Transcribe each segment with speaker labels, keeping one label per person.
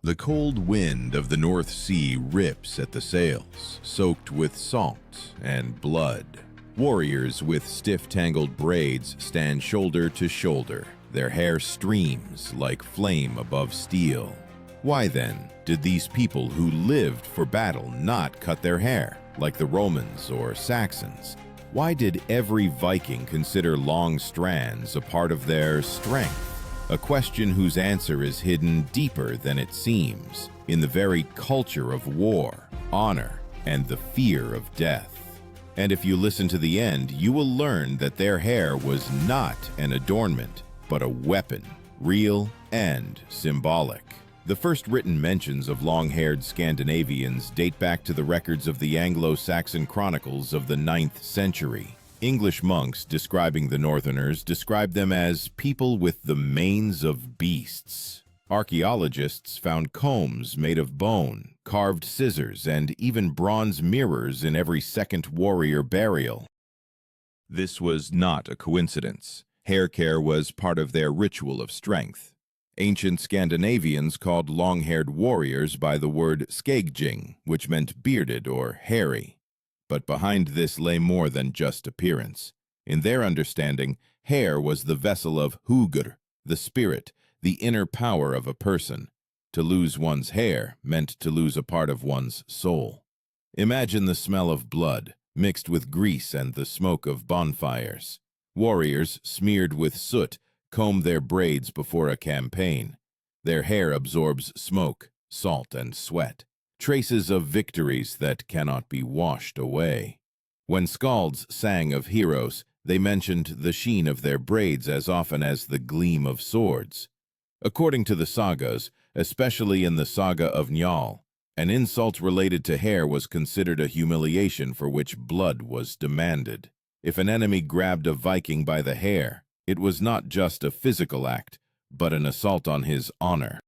Speaker 1: The cold wind of the North Sea rips at the sails, soaked with salt and blood. Warriors with stiff tangled braids stand shoulder to shoulder. Their hair streams like flame above steel. Why then did these people who lived for battle not cut their hair, like the Romans or Saxons? Why did every Viking consider long strands a part of their strength? A question whose answer is hidden deeper than it seems, in the very culture of war, honor, and the fear of death. And if you listen to the end, you will learn that their hair was not an adornment, but a weapon, real and symbolic. The first written mentions of long-haired Scandinavians date back to the records of the Anglo-Saxon chronicles of the 9th century. English monks describing the Northerners described them as people with the manes of beasts. Archaeologists found combs made of bone, carved scissors, and even bronze mirrors in every second warrior burial. This was not a coincidence. Hair care was part of their ritual of strength. Ancient Scandinavians called long-haired warriors by the word skegging, which meant bearded or hairy. But behind this lay more than just appearance. In their understanding, hair was the vessel of hugr, the spirit, the inner power of a person. To lose one's hair meant to lose a part of one's soul. Imagine the smell of blood, mixed with grease and the smoke of bonfires. Warriors, smeared with soot, comb their braids before a campaign. Their hair absorbs smoke, salt, and sweat. Traces of victories that cannot be washed away. When skalds sang of heroes, they mentioned the sheen of their braids as often as the gleam of swords. According to the sagas, especially in the saga of Njal, an insult related to hair was considered a humiliation for which blood was demanded. If an enemy grabbed a Viking by the hair, it was not just a physical act, but an assault on his honor.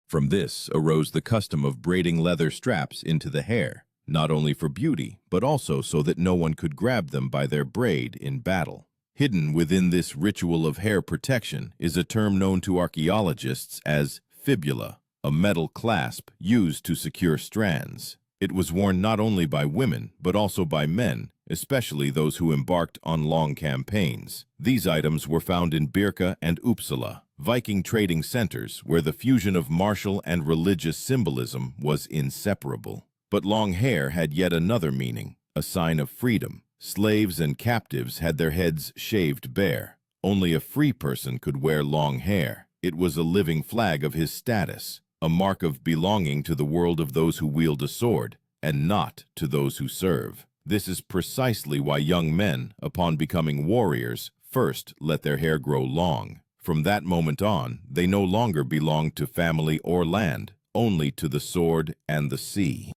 Speaker 1: From this arose the custom of braiding leather straps into the hair, not only for beauty, but also so that no one could grab them by their braid in battle. Hidden within this ritual of hair protection is a term known to archaeologists as fibula, a metal clasp used to secure strands. It was worn not only by women, but also by men, especially those who embarked on long campaigns. These items were found in Birka and Uppsala, Viking trading centers where the fusion of martial and religious symbolism was inseparable. But long hair had yet another meaning, a sign of freedom. Slaves and captives had their heads shaved bare. Only a free person could wear long hair. It was a living flag of his status, a mark of belonging to the world of those who wield a sword, and not to those who serve. This is precisely why young men, upon becoming warriors, first let their hair grow long. From that moment on, they no longer belonged to family or land, only to the sword and the sea.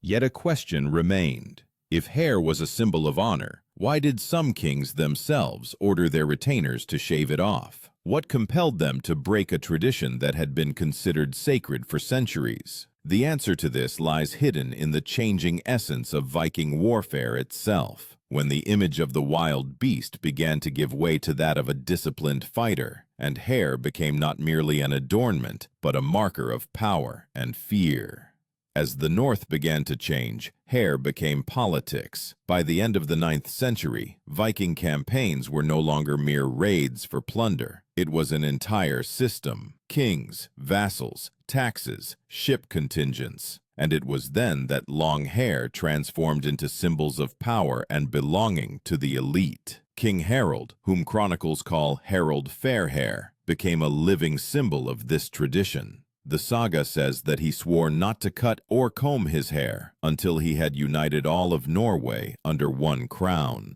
Speaker 1: Yet a question remained. If hair was a symbol of honor, why did some kings themselves order their retainers to shave it off? What compelled them to break a tradition that had been considered sacred for centuries? The answer to this lies hidden in the changing essence of Viking warfare itself. When the image of the wild beast began to give way to that of a disciplined fighter, and hair became not merely an adornment, but a marker of power and fear. As the North began to change, hair became politics. By the end of the 9th century, Viking campaigns were no longer mere raids for plunder. It was an entire system: kings, vassals, taxes, ship contingents. And it was then that long hair transformed into symbols of power and belonging to the elite. King Harold, whom chronicles call Harold Fairhair, became a living symbol of this tradition. The saga says that he swore not to cut or comb his hair until he had united all of Norway under one crown.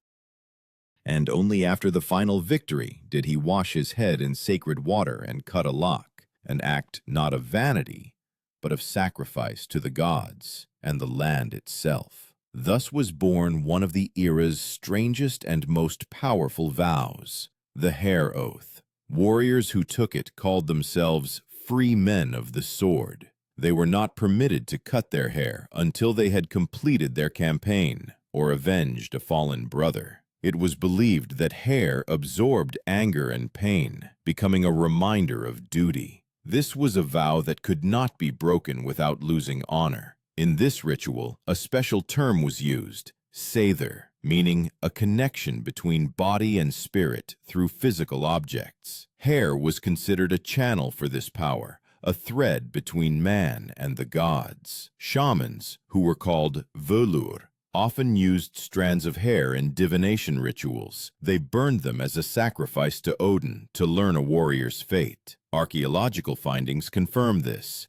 Speaker 1: And only after the final victory did he wash his head in sacred water and cut a lock, an act not of vanity, but of sacrifice to the gods and the land itself. Thus was born one of the era's strangest and most powerful vows, the hair oath. Warriors who took it called themselves free men of the sword. They were not permitted to cut their hair until they had completed their campaign or avenged a fallen brother. It was believed that hair absorbed anger and pain, becoming a reminder of duty. This was a vow that could not be broken without losing honor. In this ritual, a special term was used, seidr, meaning a connection between body and spirit through physical objects. Hair was considered a channel for this power, a thread between man and the gods. Shamans, who were called völur, often used strands of hair in divination rituals. They burned them as a sacrifice to Odin to learn a warrior's fate. Archaeological findings confirm this.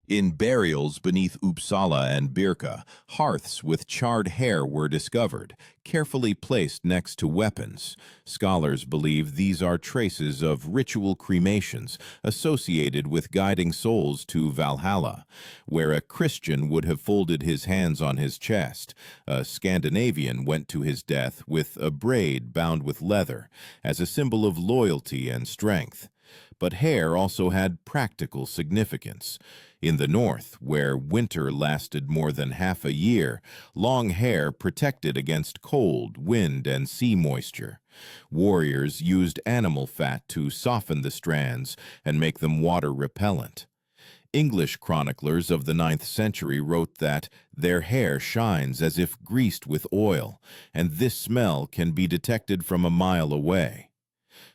Speaker 1: In burials beneath Uppsala and Birka, hearths with charred hair were discovered, carefully placed next to weapons. Scholars believe these are traces of ritual cremations associated with guiding souls to Valhalla, where a Christian would have folded his hands on his chest. A Scandinavian went to his death with a braid bound with leather, as a symbol of loyalty and strength. But hair also had practical significance. In the north, where winter lasted more than half a year, long hair protected against cold, wind, and sea moisture. Warriors used animal fat to soften the strands and make them water-repellent. English chroniclers of the 9th century wrote that their hair shines as if greased with oil, and this smell can be detected from a mile away.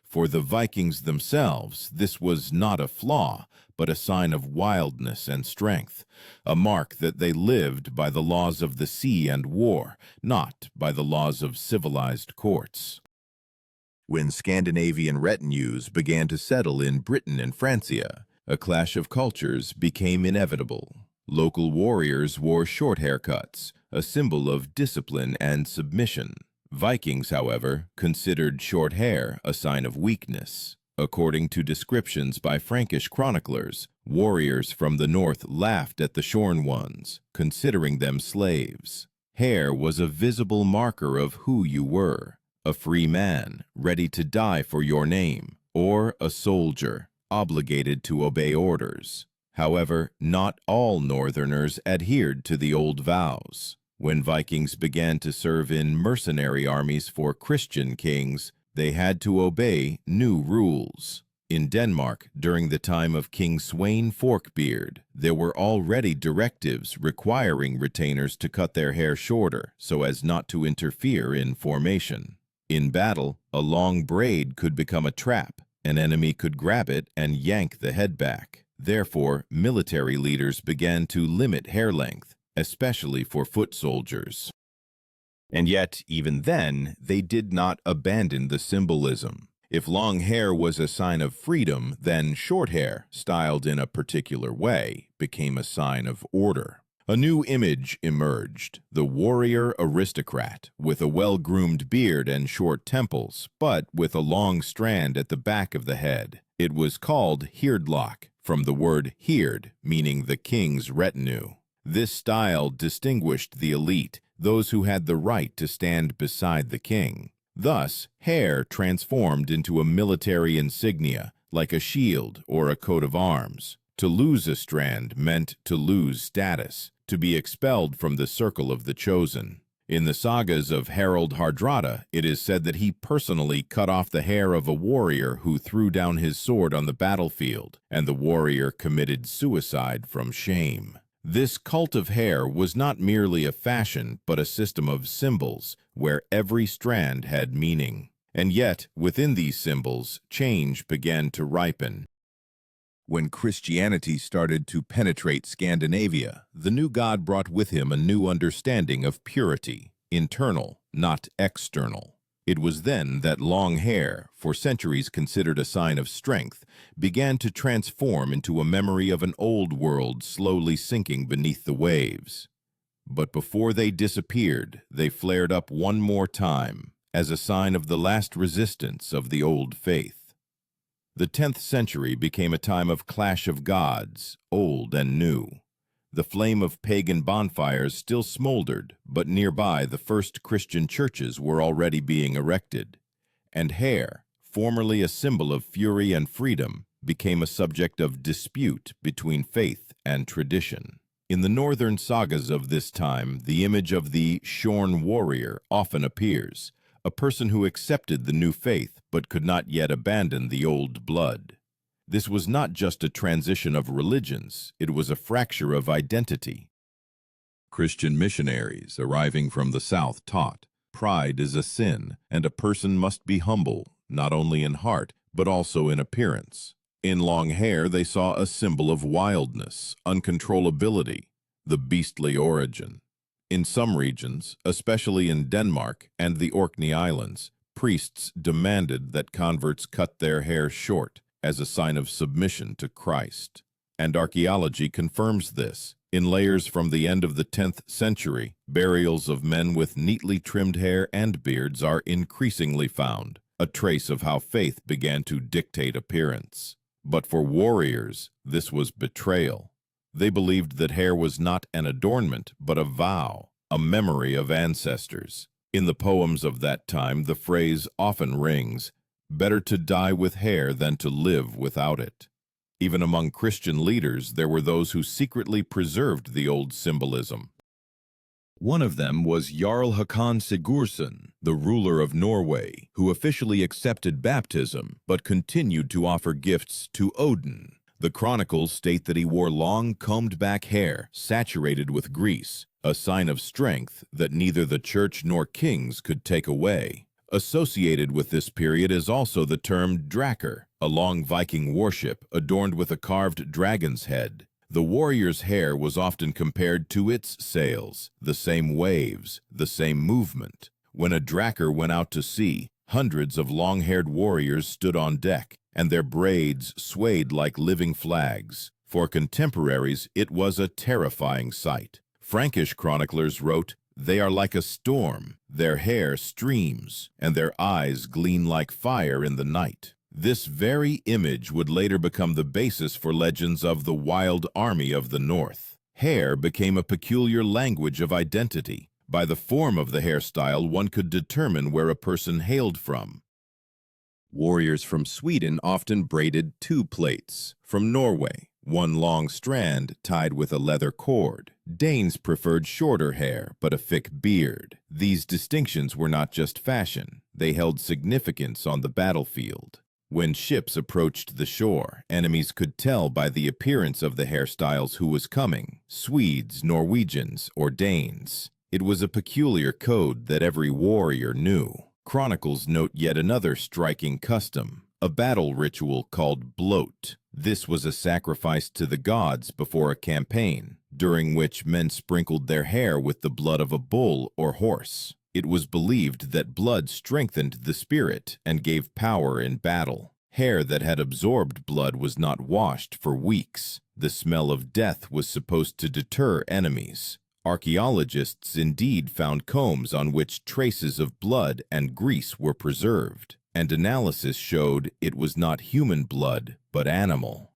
Speaker 1: For the Vikings themselves, this was not a flaw, but a sign of wildness and strength, a mark that they lived by the laws of the sea and war, not by the laws of civilized courts. When Scandinavian retinues began to settle in Britain and Francia, a clash of cultures became inevitable. Local warriors wore short haircuts, a symbol of discipline and submission. Vikings, however, considered short hair a sign of weakness. According to descriptions by Frankish chroniclers, warriors from the north laughed at the shorn ones, considering them slaves. Hair was a visible marker of who you were, a free man, ready to die for your name, or a soldier, obligated to obey orders. However, not all northerners adhered to the old vows. When Vikings began to serve in mercenary armies for Christian kings, they had to obey new rules. In Denmark, during the time of King Sweyn Forkbeard, there were already directives requiring retainers to cut their hair shorter so as not to interfere in formation. In battle, a long braid could become a trap. An enemy could grab it and yank the head back. Therefore, military leaders began to limit hair length, especially for foot soldiers. And yet, even then, they did not abandon the symbolism. If long hair was a sign of freedom, then short hair, styled in a particular way, became a sign of order. A new image emerged, the warrior aristocrat, with a well-groomed beard and short temples, but with a long strand at the back of the head. It was called hirdlok, from the word hird, meaning the king's retinue. This style distinguished the elite, those who had the right to stand beside the king. Thus, hair transformed into a military insignia, like a shield or a coat of arms. To lose a strand meant to lose status, to be expelled from the circle of the chosen. In the sagas of Harald Hardrada, it is said that he personally cut off the hair of a warrior who threw down his sword on the battlefield, and the warrior committed suicide from shame. This cult of hair was not merely a fashion, but a system of symbols, where every strand had meaning. And yet, within these symbols, change began to ripen. When Christianity started to penetrate Scandinavia, the new god brought with him a new understanding of purity, internal, not external. It was then that long hair, for centuries considered a sign of strength, began to transform into a memory of an old world slowly sinking beneath the waves. But before they disappeared, they flared up one more time, as a sign of the last resistance of the old faith. The 10th century became a time of clash of gods, old and new. The flame of pagan bonfires still smoldered, but nearby the first Christian churches were already being erected. And hair, formerly a symbol of fury and freedom, became a subject of dispute between faith and tradition. In the northern sagas of this time, the image of the shorn warrior often appears, a person who accepted the new faith but could not yet abandon the old blood. This was not just a transition of religions, it was a fracture of identity. Christian missionaries arriving from the South taught, pride is a sin, and a person must be humble, not only in heart, but also in appearance. In long hair, they saw a symbol of wildness, uncontrollability, the beastly origin. In some regions, especially in Denmark and the Orkney Islands, priests demanded that converts cut their hair short as a sign of submission to Christ. And archaeology confirms this. In layers from the end of the 10th century, burials of men with neatly trimmed hair and beards are increasingly found, a trace of how faith began to dictate appearance. But for warriors, this was betrayal. They believed that hair was not an adornment, but a vow, a memory of ancestors. In the poems of that time, the phrase often rings, "Better to die with hair than to live without it." Even among Christian leaders, there were those who secretly preserved the old symbolism. One of them was Jarl Håkon Sigurdsson, the ruler of Norway, who officially accepted baptism but continued to offer gifts to Odin. The chronicles state that he wore long, combed-back hair, saturated with grease, a sign of strength that neither the church nor kings could take away. Associated with this period is also the term drakr, a long Viking warship adorned with a carved dragon's head. The warrior's hair was often compared to its sails, the same waves, the same movement. When a drakr went out to sea, hundreds of long-haired warriors stood on deck, and their braids swayed like living flags. For contemporaries, it was a terrifying sight. Frankish chroniclers wrote, "They are like a storm, their hair streams, and their eyes gleam like fire in the night." This very image would later become the basis for legends of the wild army of the North. Hair became a peculiar language of identity. By the form of the hairstyle, one could determine where a person hailed from. Warriors from Sweden often braided two plaits. From Norway, one long strand tied with a leather cord. Danes preferred shorter hair, but a thick beard. These distinctions were not just fashion. They held significance on the battlefield. When ships approached the shore, enemies could tell by the appearance of the hairstyles who was coming, Swedes, Norwegians, or Danes. It was a peculiar code that every warrior knew. Chronicles note yet another striking custom, a battle ritual called blot. This was a sacrifice to the gods before a campaign, during which men sprinkled their hair with the blood of a bull or horse. It was believed that blood strengthened the spirit and gave power in battle. Hair that had absorbed blood was not washed for weeks. The smell of death was supposed to deter enemies. Archaeologists indeed found combs on which traces of blood and grease were preserved, and analysis showed it was not human blood, but animal.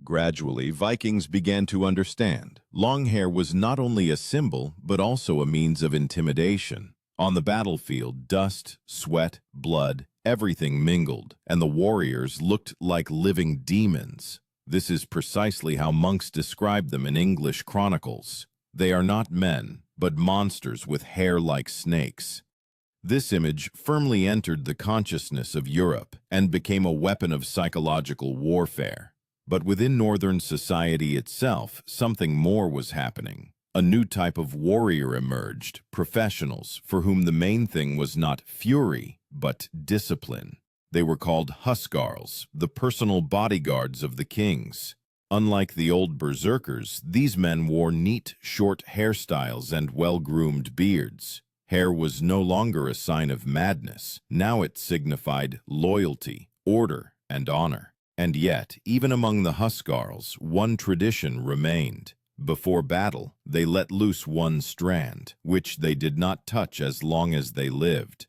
Speaker 1: Gradually, Vikings began to understand. Long hair was not only a symbol, but also a means of intimidation. On the battlefield, dust, sweat, blood, everything mingled, and the warriors looked like living demons. This is precisely how monks describe them in English chronicles. They are not men, but monsters with hair like snakes. This image firmly entered the consciousness of Europe and became a weapon of psychological warfare. But within Northern society itself, something more was happening. A new type of warrior emerged, professionals for whom the main thing was not fury, but discipline. They were called huskarls, the personal bodyguards of the kings. Unlike the old berserkers, these men wore neat, short hairstyles and well-groomed beards. Hair was no longer a sign of madness. Now it signified loyalty, order, and honor. And yet, even among the huskarls, one tradition remained. Before battle, they let loose one strand, which they did not touch as long as they lived.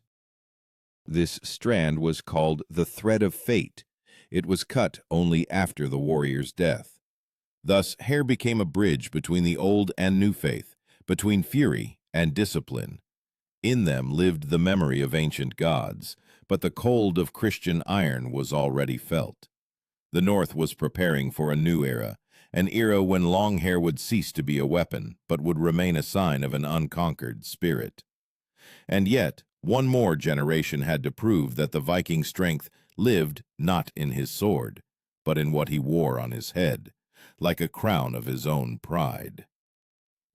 Speaker 1: This strand was called the thread of fate. It was cut only after the warrior's death. Thus, hair became a bridge between the old and new faith, between fury and discipline. In them lived the memory of ancient gods, but the cold of Christian iron was already felt. The North was preparing for a new era, an era when long hair would cease to be a weapon, but would remain a sign of an unconquered spirit. And yet, one more generation had to prove that the Viking strength lived not in his sword, but in what he wore on his head, like a crown of his own pride.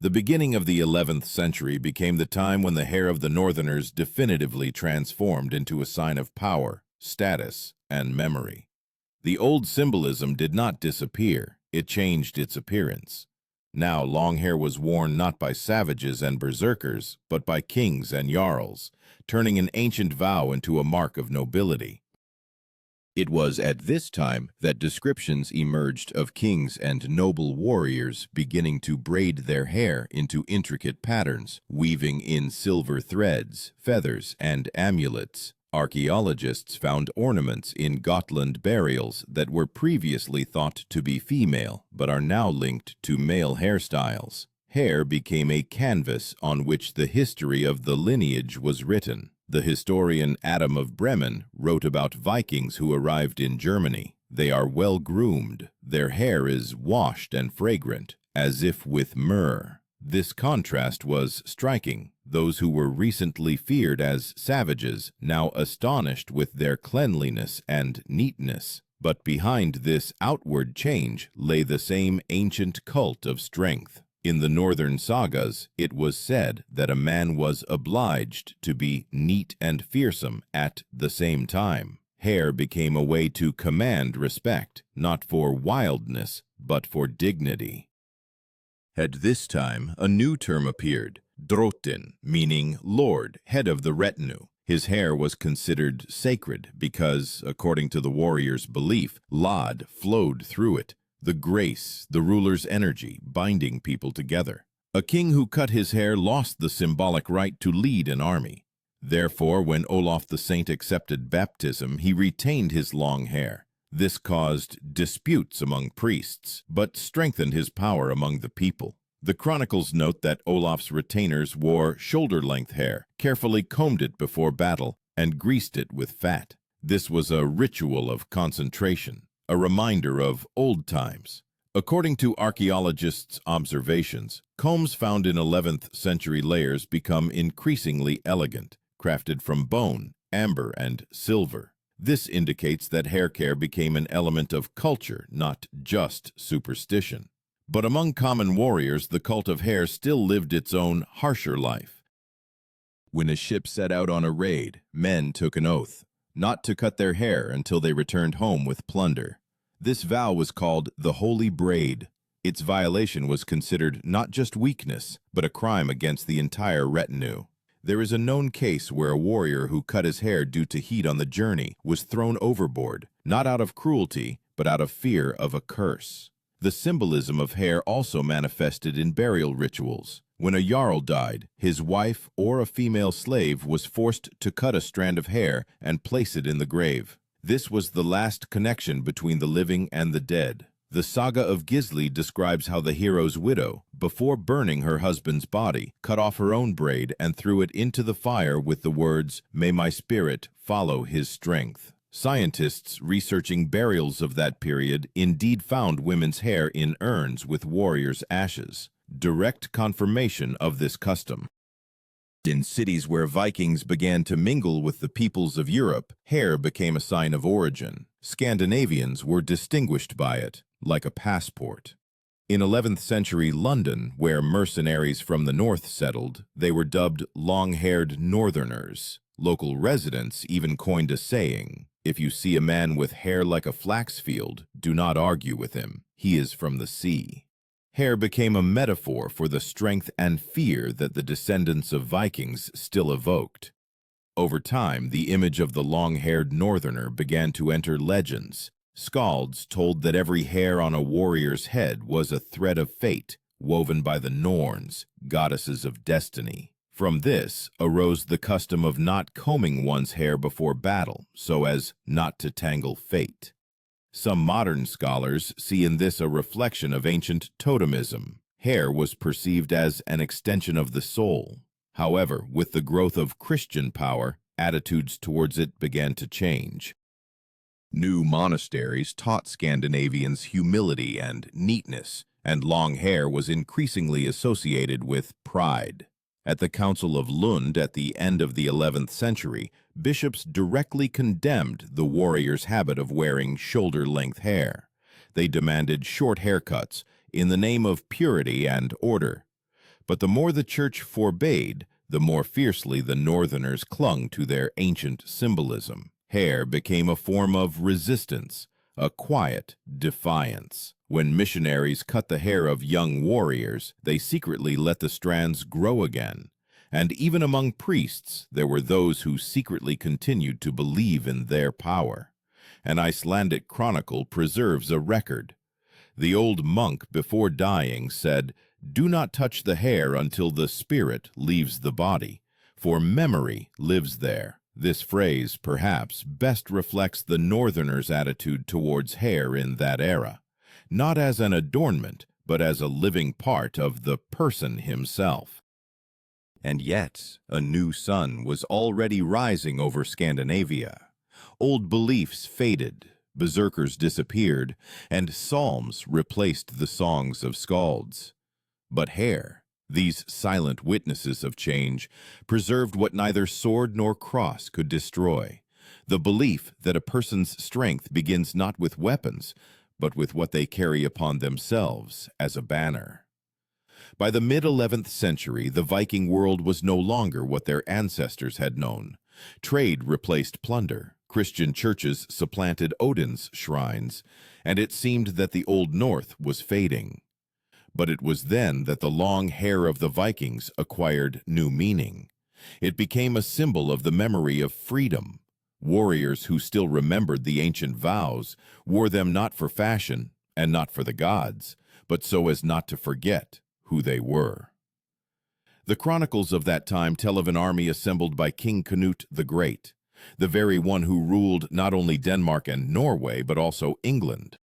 Speaker 1: The beginning of the 11th century became the time when the hair of the Northerners definitively transformed into a sign of power, status, and memory. The old symbolism did not disappear, it changed its appearance. Now long hair was worn not by savages and berserkers, but by kings and jarls, turning an ancient vow into a mark of nobility. It was at this time that descriptions emerged of kings and noble warriors beginning to braid their hair into intricate patterns, weaving in silver threads, feathers, and amulets. Archaeologists found ornaments in Gotland burials that were previously thought to be female, but are now linked to male hairstyles. Hair became a canvas on which the history of the lineage was written. The historian Adam of Bremen wrote about Vikings who arrived in Germany. They are well groomed. Their hair is washed and fragrant, as if with myrrh. This contrast was striking. Those who were recently feared as savages, now astonished with their cleanliness and neatness. But behind this outward change lay the same ancient cult of strength. In the northern sagas, it was said that a man was obliged to be neat and fearsome at the same time. Hair became a way to command respect, not for wildness, but for dignity. At this time, a new term appeared, drotin, meaning lord, head of the retinue. His hair was considered sacred because, according to the warrior's belief, Lod flowed through it, the grace, the ruler's energy, binding people together. A king who cut his hair lost the symbolic right to lead an army. Therefore, when Olaf the Saint accepted baptism, he retained his long hair. This caused disputes among priests, but strengthened his power among the people. The chronicles note that Olaf's retainers wore shoulder-length hair, carefully combed it before battle, and greased it with fat. This was a ritual of concentration, a reminder of old times. According to archaeologists' observations, combs found in 11th century layers become increasingly elegant, crafted from bone, amber, and silver. This indicates that hair care became an element of culture, not just superstition. But among common warriors, the cult of hair still lived its own harsher life. When a ship set out on a raid, men took an oath not to cut their hair until they returned home with plunder. This vow was called the Holy Braid. Its violation was considered not just weakness, but a crime against the entire retinue. There is a known case where a warrior who cut his hair due to heat on the journey was thrown overboard, not out of cruelty, but out of fear of a curse. The symbolism of hair also manifested in burial rituals. When a jarl died, his wife or a female slave was forced to cut a strand of hair and place it in the grave. This was the last connection between the living and the dead. The saga of Gisli describes how the hero's widow, before burning her husband's body, cut off her own braid and threw it into the fire with the words, "May my spirit follow his strength." Scientists researching burials of that period indeed found women's hair in urns with warriors' ashes, direct confirmation of this custom. In cities where Vikings began to mingle with the peoples of Europe, hair became a sign of origin. Scandinavians were distinguished by it, like a passport. In 11th century London, where mercenaries from the north settled, they were dubbed long-haired northerners. Local residents even coined a saying, "If you see a man with hair like a flax field, do not argue with him. He is from the sea." Hair became a metaphor for the strength and fear that the descendants of Vikings still evoked. Over time, the image of the long-haired northerner began to enter legends. Skalds told that every hair on a warrior's head was a thread of fate, woven by the Norns, goddesses of destiny. From this arose the custom of not combing one's hair before battle, so as not to tangle fate. Some modern scholars see in this a reflection of ancient totemism. Hair was perceived as an extension of the soul. However, with the growth of Christian power, attitudes towards it began to change. New monasteries taught Scandinavians humility and neatness, and long hair was increasingly associated with pride. At the Council of Lund at the end of the 11th century, bishops directly condemned the warrior's habit of wearing shoulder-length hair. They demanded short haircuts in the name of purity and order. But the more the church forbade, the more fiercely the Northerners clung to their ancient symbolism. Hair became a form of resistance, a quiet defiance. When missionaries cut the hair of young warriors, they secretly let the strands grow again. And even among priests, there were those who secretly continued to believe in their power. An Icelandic chronicle preserves a record. The old monk, before dying, said, "Do not touch the hair until the spirit leaves the body, for memory lives there." This phrase, perhaps, best reflects the Northerners' attitude towards hair in that era, not as an adornment, but as a living part of the person himself. And yet, a new sun was already rising over Scandinavia. Old beliefs faded, berserkers disappeared, and psalms replaced the songs of skalds. But hair, these silent witnesses of change, preserved what neither sword nor cross could destroy: the belief that a person's strength begins not with weapons, but with what they carry upon themselves as a banner. By the mid-11th century, the Viking world was no longer what their ancestors had known. Trade replaced plunder, Christian churches supplanted Odin's shrines, and it seemed that the Old North was fading. But it was then that the long hair of the Vikings acquired new meaning. It became a symbol of the memory of freedom. Warriors who still remembered the ancient vows wore them not for fashion and not for the gods, but so as not to forget who they were. The chronicles of that time tell of an army assembled by King Canute the Great, the very one who ruled not only Denmark and Norway, but also England.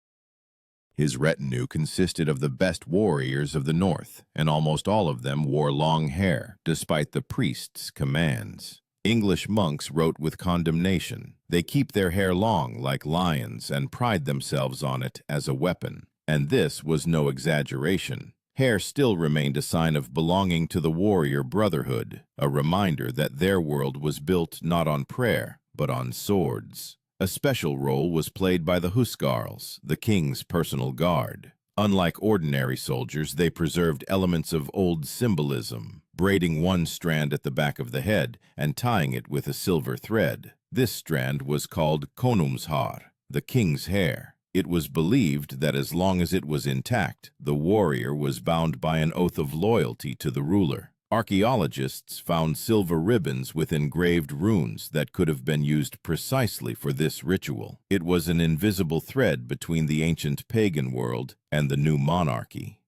Speaker 1: His retinue consisted of the best warriors of the north, and almost all of them wore long hair, despite the priest's commands. English monks wrote with condemnation. They keep their hair long like lions and pride themselves on it as a weapon. And this was no exaggeration. Hair still remained a sign of belonging to the warrior brotherhood, a reminder that their world was built not on prayer, but on swords. A special role was played by the huskarls, the king's personal guard. Unlike ordinary soldiers, they preserved elements of old symbolism, braiding one strand at the back of the head and tying it with a silver thread. This strand was called konungshár, the king's hair. It was believed that as long as it was intact, the warrior was bound by an oath of loyalty to the ruler. Archaeologists found silver ribbons with engraved runes that could have been used precisely for this ritual. It was an invisible thread between the ancient pagan world and the new monarchy.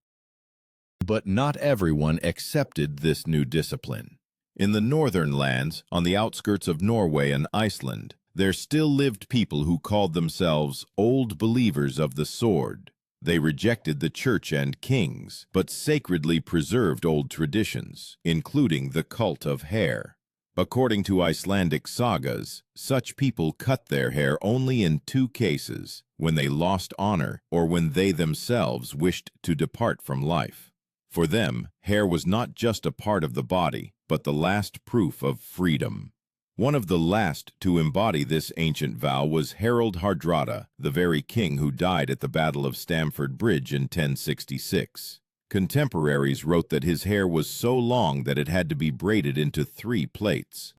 Speaker 1: But not everyone accepted this new discipline. In the northern lands, on the outskirts of Norway and Iceland, there still lived people who called themselves old believers of the sword. They rejected the church and kings, but sacredly preserved old traditions, including the cult of hair. According to Icelandic sagas, such people cut their hair only in two cases: when they lost honor or when they themselves wished to depart from life. For them, hair was not just a part of the body, but the last proof of freedom. One of the last to embody this ancient vow was Harald Hardrada, the very king who died at the Battle of Stamford Bridge in 1066. Contemporaries wrote that his hair was so long that it had to be braided into 3 plaits.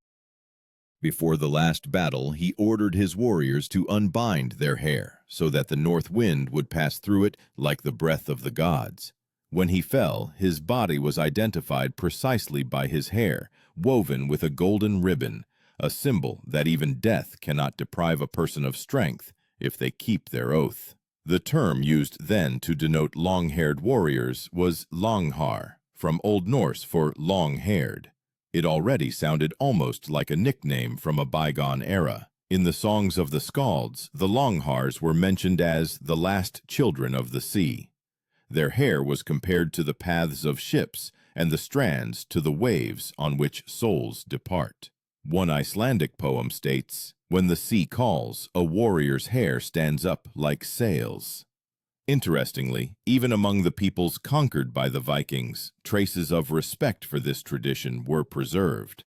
Speaker 1: Before the last battle, he ordered his warriors to unbind their hair so that the north wind would pass through it like the breath of the gods. When he fell, his body was identified precisely by his hair, woven with a golden ribbon, a symbol that even death cannot deprive a person of strength if they keep their oath. The term used then to denote long-haired warriors was langhar, from Old Norse for long-haired. It already sounded almost like a nickname from a bygone era. In the songs of the skalds, the langhars were mentioned as the last children of the sea. Their hair was compared to the paths of ships and the strands to the waves on which souls depart. One Icelandic poem states, "When the sea calls, a warrior's hair stands up like sails." Interestingly, even among the peoples conquered by the Vikings, traces of respect for this tradition were preserved.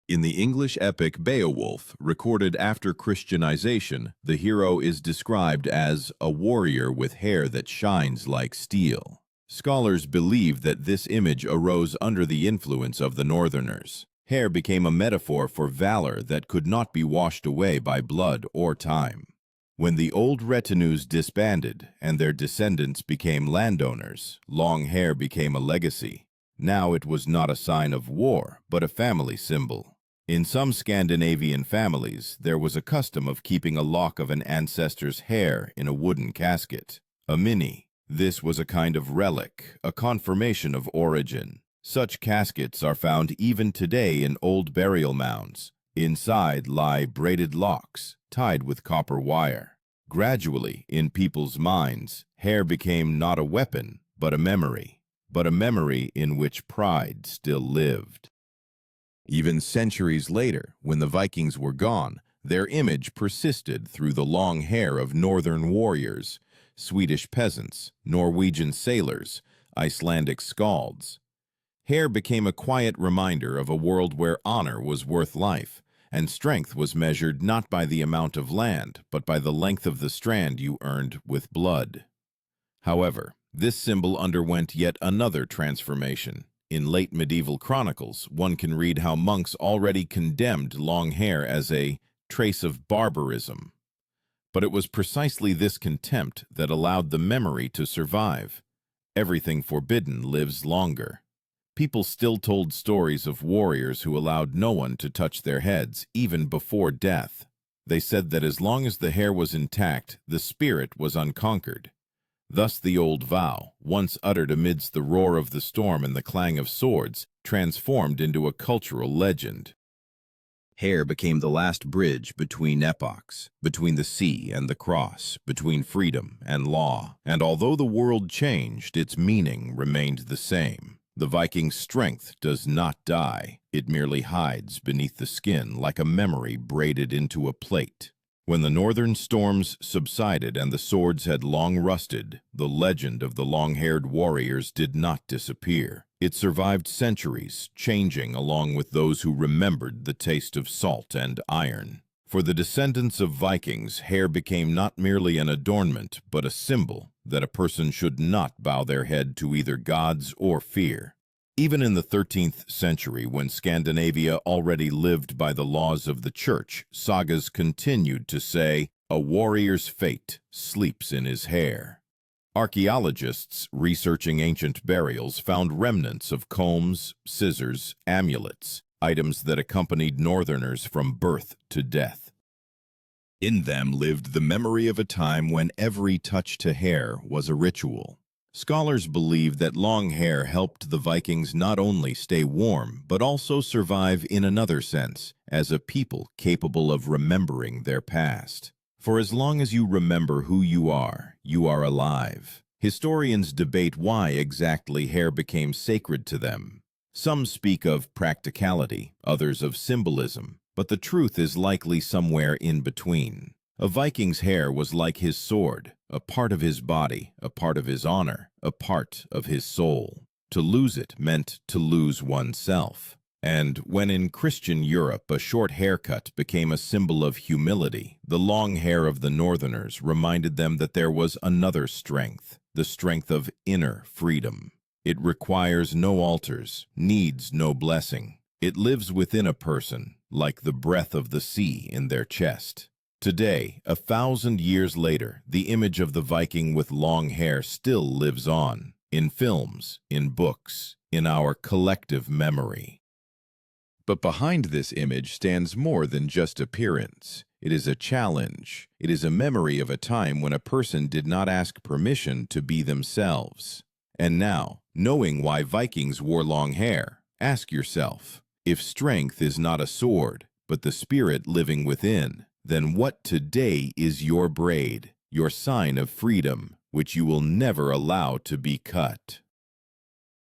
Speaker 1: In the English epic Beowulf, recorded after Christianization, the hero is described as a warrior with hair that shines like steel. Scholars believe that this image arose under the influence of the Northerners. Hair became a metaphor for valor that could not be washed away by blood or time. When the old retinues disbanded and their descendants became landowners, long hair became a legacy. Now it was not a sign of war, but a family symbol. In some Scandinavian families, there was a custom of keeping a lock of an ancestor's hair in a wooden casket, a minnie. This was a kind of relic, a confirmation of origin. Such caskets are found even today in old burial mounds. Inside lie braided locks, tied with copper wire. Gradually, in people's minds, hair became not a weapon, but a memory in which pride still lived. Even centuries later, when the Vikings were gone, their image persisted through the long hair of northern warriors, Swedish peasants, Norwegian sailors, Icelandic skalds. Hair became a quiet reminder of a world where honor was worth life, and strength was measured not by the amount of land, but by the length of the strand you earned with blood. However, this symbol underwent yet another transformation. In late medieval chronicles, one can read how monks already condemned long hair as a trace of barbarism. But it was precisely this contempt that allowed the memory to survive. Everything forbidden lives longer. People still told stories of warriors who allowed no one to touch their heads, even before death. They said that as long as the hair was intact, the spirit was unconquered. Thus the old vow, once uttered amidst the roar of the storm and the clang of swords, transformed into a cultural legend. Hair became the last bridge between epochs, between the sea and the cross, between freedom and law. And although the world changed, its meaning remained the same. The Viking's strength does not die. It merely hides beneath the skin like a memory braided into a plate. When the northern storms subsided and the swords had long rusted, the legend of the long-haired warriors did not disappear. It survived centuries, changing along with those who remembered the taste of salt and iron. For the descendants of Vikings, hair became not merely an adornment, but a symbol that a person should not bow their head to either gods or fear. Even in the 13th century, when Scandinavia already lived by the laws of the church, sagas continued to say, "A warrior's fate sleeps in his hair." Archaeologists researching ancient burials found remnants of combs, scissors, amulets, items that accompanied northerners from birth to death. In them lived the memory of a time when every touch to hair was a ritual. Scholars believe that long hair helped the Vikings not only stay warm, but also survive in another sense, as a people capable of remembering their past. For as long as you remember who you are alive. Historians debate why exactly hair became sacred to them. Some speak of practicality, others of symbolism, but the truth is likely somewhere in between. A Viking's hair was like his sword, a part of his body, a part of his honor, a part of his soul. To lose it meant to lose oneself. And when in Christian Europe a short haircut became a symbol of humility, the long hair of the Northerners reminded them that there was another strength, the strength of inner freedom. It requires no altars, needs no blessing. It lives within a person, like the breath of the sea in their chest. Today, 1,000 years later, the image of the Viking with long hair still lives on, in films, in books, in our collective memory. But behind this image stands more than just appearance. It is a challenge. It is a memory of a time when a person did not ask permission to be themselves. And now, knowing why Vikings wore long hair, ask yourself, if strength is not a sword, but the spirit living within, then what today is your braid, your sign of freedom, which you will never allow to be cut?